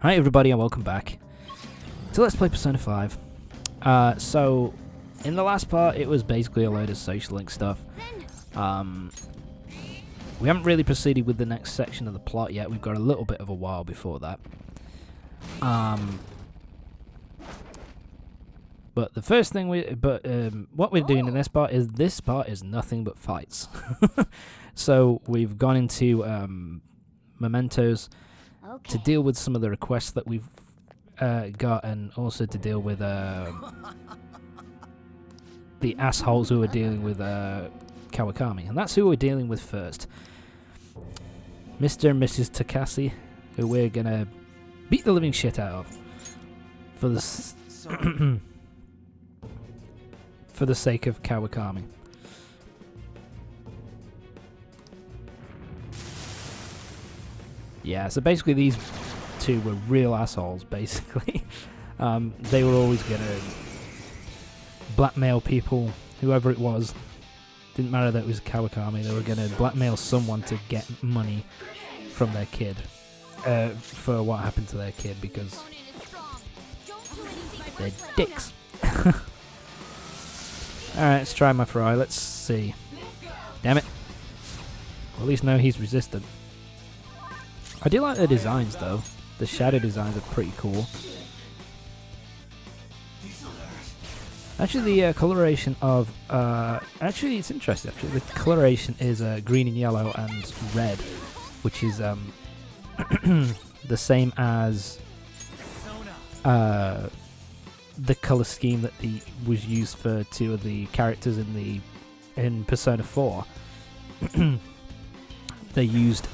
Hi everybody and welcome back to Let's Play Persona 5. So, in the last part it was basically a load of social link stuff. We haven't really proceeded with the next section of the plot yet, we've got a little bit of a while before that. But the first thing what we're doing in this part is nothing but fights. So we've gone into Mementos to deal with some of the requests that we've got, and also to deal with the assholes who are dealing with Kawakami. And that's who we're dealing with first. Mr. and Mrs. Takase, who we're gonna beat the living shit out of for the for the sake of Kawakami. Yeah, so basically these two were real assholes, basically. They were always going to blackmail people, whoever it was. Didn't matter that it was Kawakami, they were going to blackmail someone to get money from their kid. For what happened to their kid, because they're dicks. Alright, let's try my fry, let's see. Damn it. Well, at least now he's resistant. I do like the designs though. The shadow designs are pretty cool. Actually, the coloration of actually it's interesting. Actually, the coloration is green and yellow and red, which is the same as the color scheme that was used for two of the characters in Persona 4. They used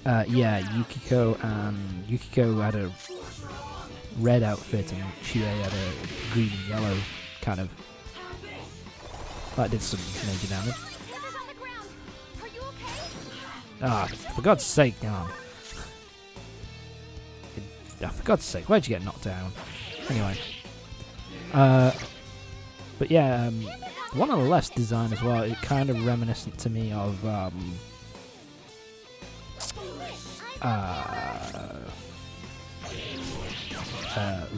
Yukiko had a red outfit and Chie had a green and yellow kind of. That did some major damage. Ah, for God's sake, no. For God's sake, where'd you get knocked down? Anyway. But yeah, the one on the left's design as well, it kind of reminiscent to me of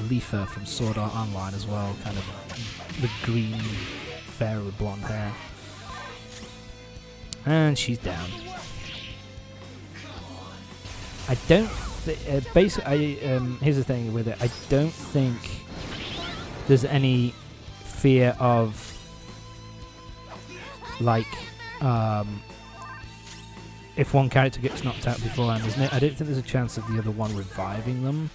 Leafa from Sword Art Online as well, kind of the green fair with blonde hair. And she's down. I don't basically, here's the thing with it, I don't think there's any fear of like if one character gets knocked out beforehand, isn't it? I don't think there's a chance of the other one reviving them.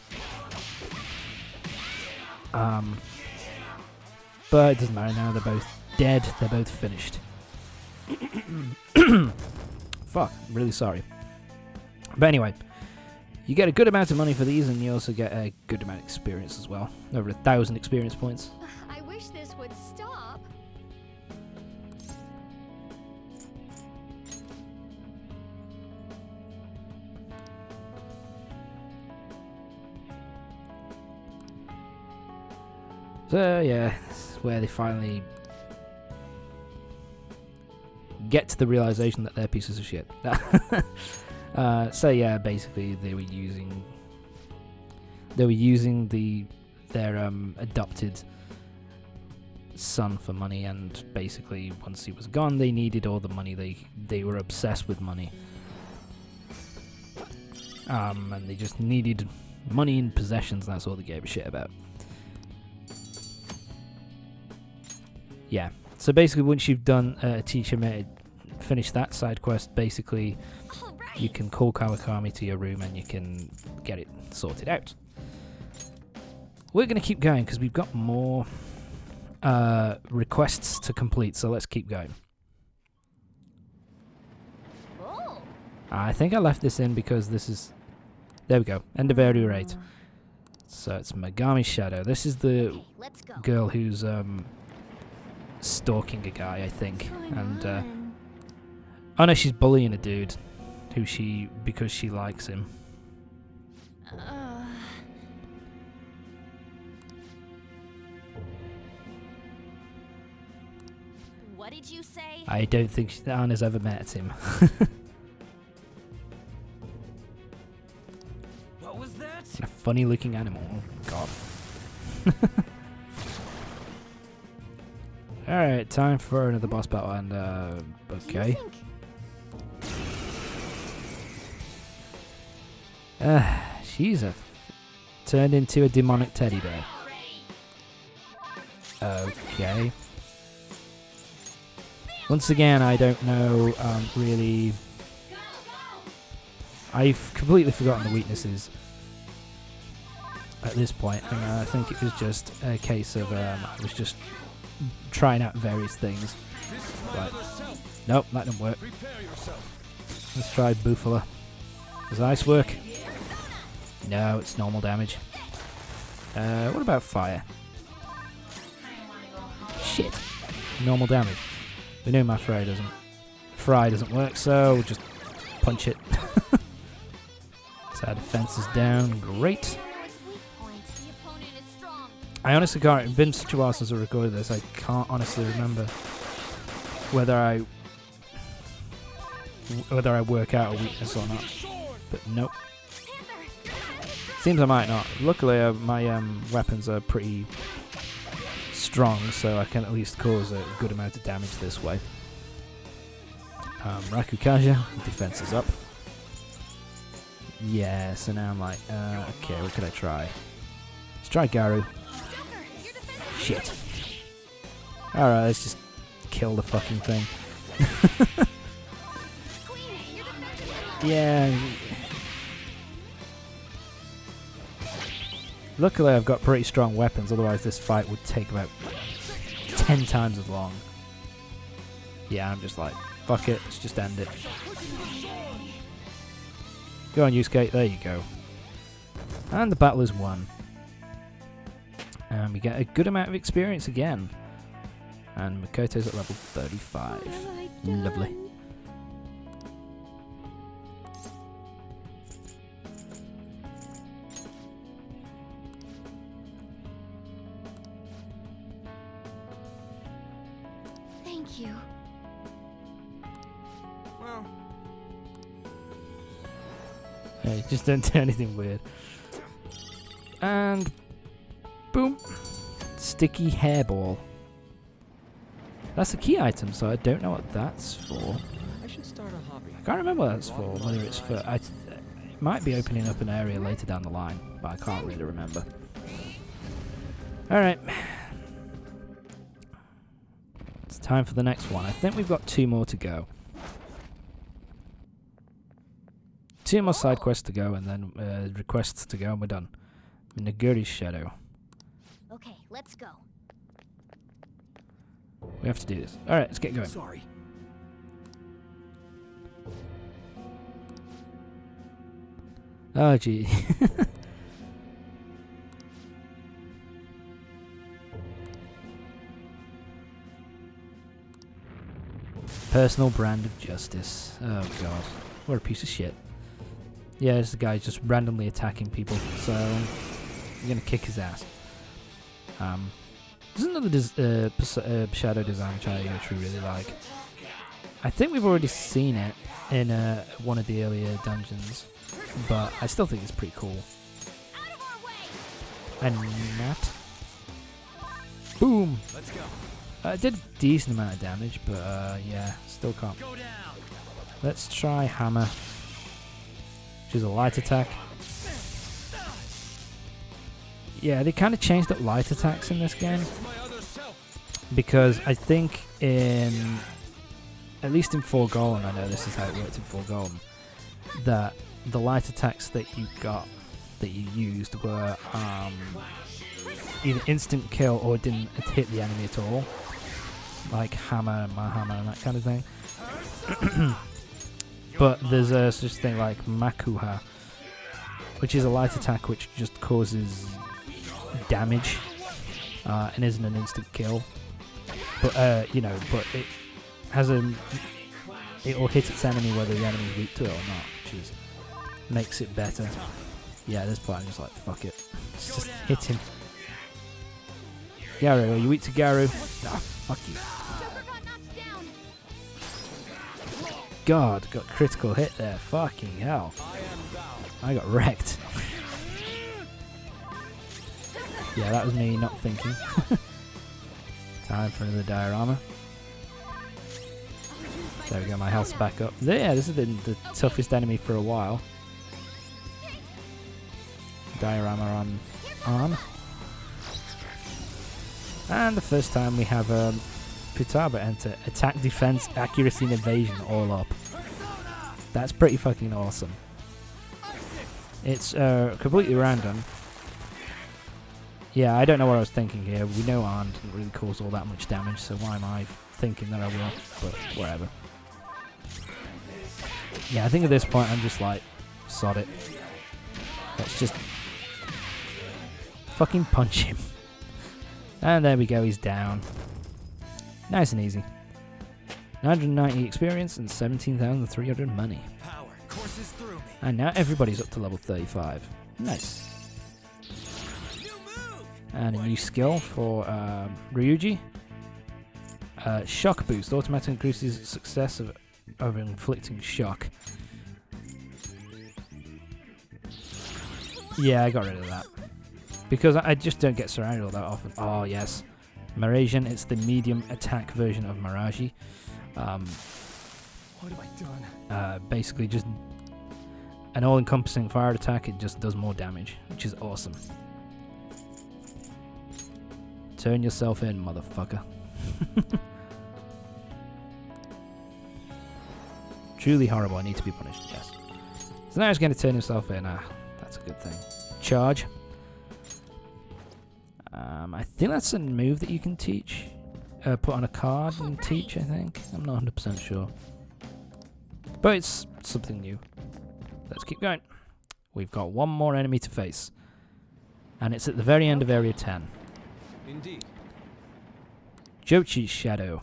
But it doesn't matter now, they're both dead, they're both finished. Fuck, I'm really sorry. But anyway, you get a good amount of money for these, and you also get a good amount of experience as well. Over 1,000 experience points. I wish this would stop. So yeah, this is where they finally get to the realization that they're pieces of shit. So yeah, basically they were using their adopted son for money, and basically once he was gone, they needed all the money. They were obsessed with money, and they just needed money and possessions, and that's all they gave a shit about. Yeah, so basically once you've done finish that side quest, basically you can call Kawakami to your room and you can get it sorted out. We're going to keep going because we've got more requests to complete, so let's keep going. Oh. I think I left this in because this is... There we go, end of area 8. So it's Megami's Shadow. This is the Okay, let's go. girl who's stalking a guy, I think, and oh no, she's bullying a dude because she likes him. What did you say? I don't think Anna's ever met him. What was that? A funny looking animal. Oh, God. Alright, time for another boss battle, and okay. She's turned into a demonic teddy bear. Okay. Once again, I don't know really. I've completely forgotten the weaknesses at this point, and I think it was just a case of I was just trying out various things. Right. Nope, that didn't work. Let's try Bufala. Does ice work? No, it's normal damage. What about fire? Shit. Normal damage. We know my fry doesn't work, so we'll just punch it. So our defense is down. Great. I honestly can't. It's been such a while since I recorded this. I can't honestly remember whether I work out a weakness or not. But nope. Seems I might not. Luckily, my weapons are pretty strong, so I can at least cause a good amount of damage this way. Rakukaja, defense is up. Yeah, so now I'm like, okay, what could I try? Let's try Garu. Shit. Alright, let's just kill the fucking thing. Yeah. Luckily I've got pretty strong weapons, otherwise this fight would take about 10 times as long. Yeah, I'm just like, fuck it, let's just end it. Go on, Yusuke, there you go. And the battle is won. And we get a good amount of experience again. And Makoto's at level 35. Lovely. Thank you. Well, Hey, just don't do anything weird. And boom. Sticky hairball. That's a key item, so I don't know what that's for. I should start a hobby. I can't remember what that's for, whether it's for... it might be opening up an area later down the line, but I can't really remember. Alright. It's time for the next one. I think we've got 2 more to go. 2 more side quests to go, and then requests to go, and we're done. Naguri's Shadow. Okay, let's go. We have to do this. Alright, let's get going. Sorry. Oh, gee. Personal brand of justice. Oh, God. What a piece of shit. Yeah, this guy just randomly attacking people, so I'm gonna kick his ass. There's another shadow design which I actually really like. I think we've already seen it in one of the earlier dungeons, but I still think it's pretty cool. And that. Boom! Let's go. It did a decent amount of damage, but yeah, still can't. Go down. Let's try Hammer, which is a light attack. Yeah, they kind of changed up light attacks in this game, because I think at least in 4 Golden, I know this is how it worked in 4 Golden, that the light attacks that you used were either instant kill or didn't hit the enemy at all, like Hammer and Mahammer and that kind of thing. But there's a such thing like Makuha, which is a light attack which just causes damage and isn't an instant kill. But but it has it will hit its enemy whether the enemy's weak to it or not, which makes it better. Yeah, at this point I'm just like, fuck it, let's just hit him. Garu, are you weak to Garu? Ah, fuck you. God, got critical hit there. Fucking hell. I got wrecked. Yeah, that was me not thinking. Time for another diorama. There we go, my health's back up. Yeah, this has been the toughest enemy for a while. Diorama on. And the first time we have Futaba enter. Attack, defense, accuracy, and evasion all up. That's pretty fucking awesome. It's completely random. Yeah, I don't know what I was thinking here. We know Arn didn't really cause all that much damage, so why am I thinking that I will? But whatever. Yeah, I think at this point I'm just like, sod it. Let's just fucking punch him. And there we go, he's down. Nice and easy. 990 experience and 17,300 money. Power courses through me. And now everybody's up to level 35. Nice. And a new skill for Ryuji. Shock boost. Automatically increases success of inflicting shock. Yeah, I got rid of that. Because I just don't get surrounded all that often. Oh, yes. Mirasian, it's the medium attack version of Miraji. What have I done? Basically just an all-encompassing fire attack. It just does more damage, which is awesome. Turn yourself in, motherfucker. Truly horrible. I need to be punished. Yes. So now he's going to turn himself in. That's a good thing. Charge. I think that's a move that you can teach. Put on a card and teach, I think. I'm not 100% sure. But it's something new. Let's keep going. We've got one more enemy to face. And it's at the very end of Area 10. Indeed. Jochi's Shadow.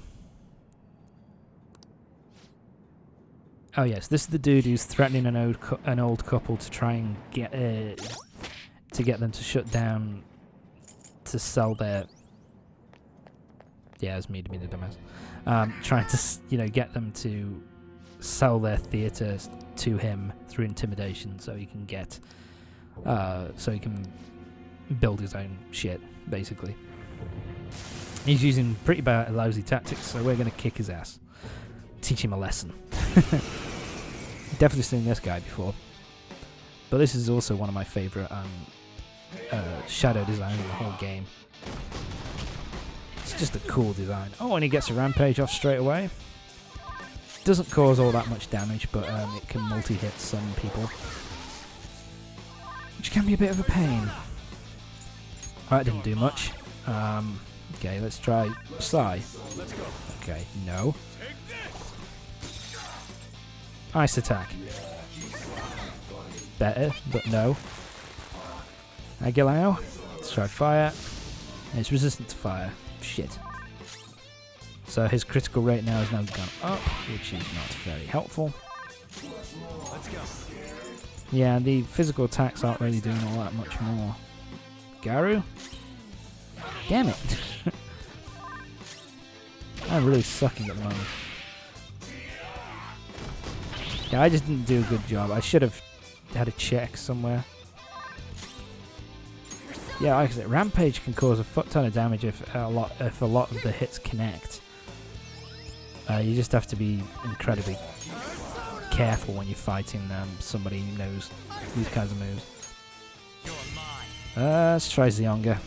Oh yes, this is the dude who's threatening an old couple to try and get them to shut down to sell their. Yeah, it's me to be the dumbass. Trying to get them to sell their theatre to him through intimidation, so he can build his own shit, basically. He's using pretty bad, lousy tactics, so we're going to kick his ass. Teach him a lesson. Definitely seen this guy before. But this is also one of my favourite shadow designs in the whole game. It's just a cool design. Oh, and he gets a rampage off straight away. Doesn't cause all that much damage, but it can multi-hit some people. Which can be a bit of a pain. That didn't do much. Okay, let's try Psy. Okay, no. Ice attack. Better, but no. Aguilao. Let's try fire. It's resistant to fire. Shit. So his critical rate now has now gone up, which is not very helpful. Let's go. Yeah, the physical attacks aren't really doing all that much more. Garu? Damn it. I'm really sucking at the moment. Yeah, I just didn't do a good job. I should have had a check somewhere. Yeah, like I said, Rampage can cause a fuck ton of damage if a lot of the hits connect. You just have to be incredibly careful when you're fighting somebody who knows these kinds of moves. Let's try Zionga.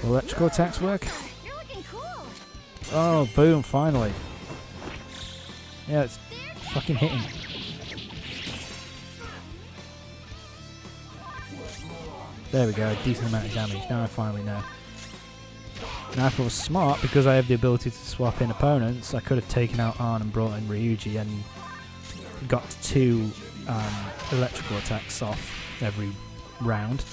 Will electrical attacks work? You're looking cool. Oh, boom, finally. Yeah, it's fucking hitting. There we go, decent amount of damage. Now I finally know. Now if I was smart, because I have the ability to swap in opponents, I could have taken out Arn and brought in Ryuji and got 2 electrical attacks off every round.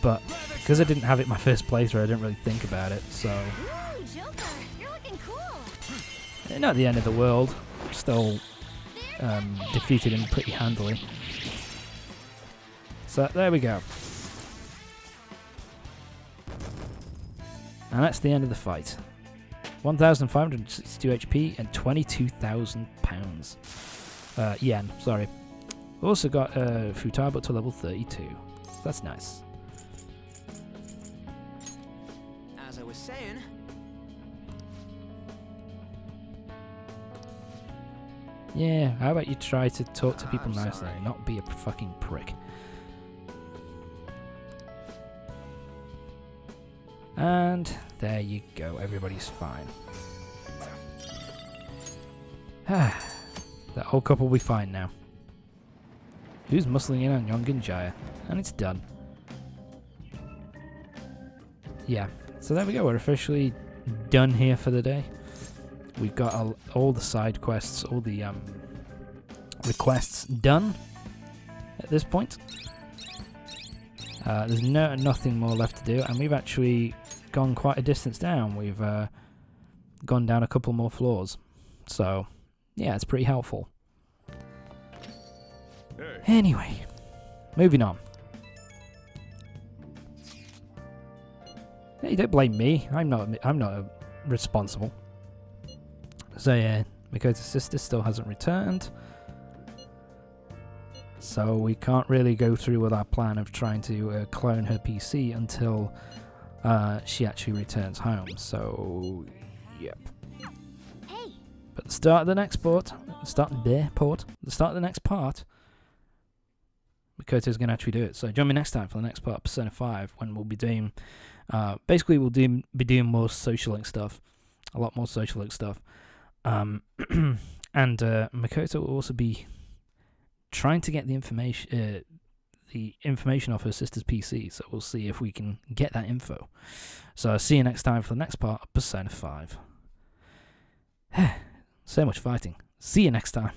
But because I didn't have it my first playthrough, I didn't really think about it, so... Ooh, Joker, you're looking cool. Not the end of the world. Still defeated him pretty handily. So there we go. And that's the end of the fight. 1,562 HP and 22,000 pounds. Yen, sorry. We also got Futaba to level 32. That's nice. as I was saying. Yeah, how about you try to talk to people I'm nicely, sorry. not be a fucking prick. And there you go, everybody's fine. That whole couple will be fine now. Who's muscling in on Yonginjaya? And it's done. Yeah, so there we go, we're officially done here for the day. We've got all the side quests, all the requests done at this point. There's nothing more left to do, and we've actually gone quite a distance down. We've gone down a couple more floors. So, yeah, it's pretty helpful. Hey. Anyway, moving on. Hey, don't blame me. I'm not responsible. So yeah, Makoto's sister still hasn't returned. So we can't really go through with our plan of trying to clone her PC until she actually returns home. So, yep. Hey, But the start of the next the start of the next part, Makoto's going to actually do it. So join me next time for the next part of Persona 5, when we'll be doing, basically we'll be doing more social link stuff, a lot more social link stuff. And Makoto will also be trying to get the information off her sister's PC, so we'll see if we can get that info. So I'll see you next time for the next part of Persona 5. So much fighting. See you next time.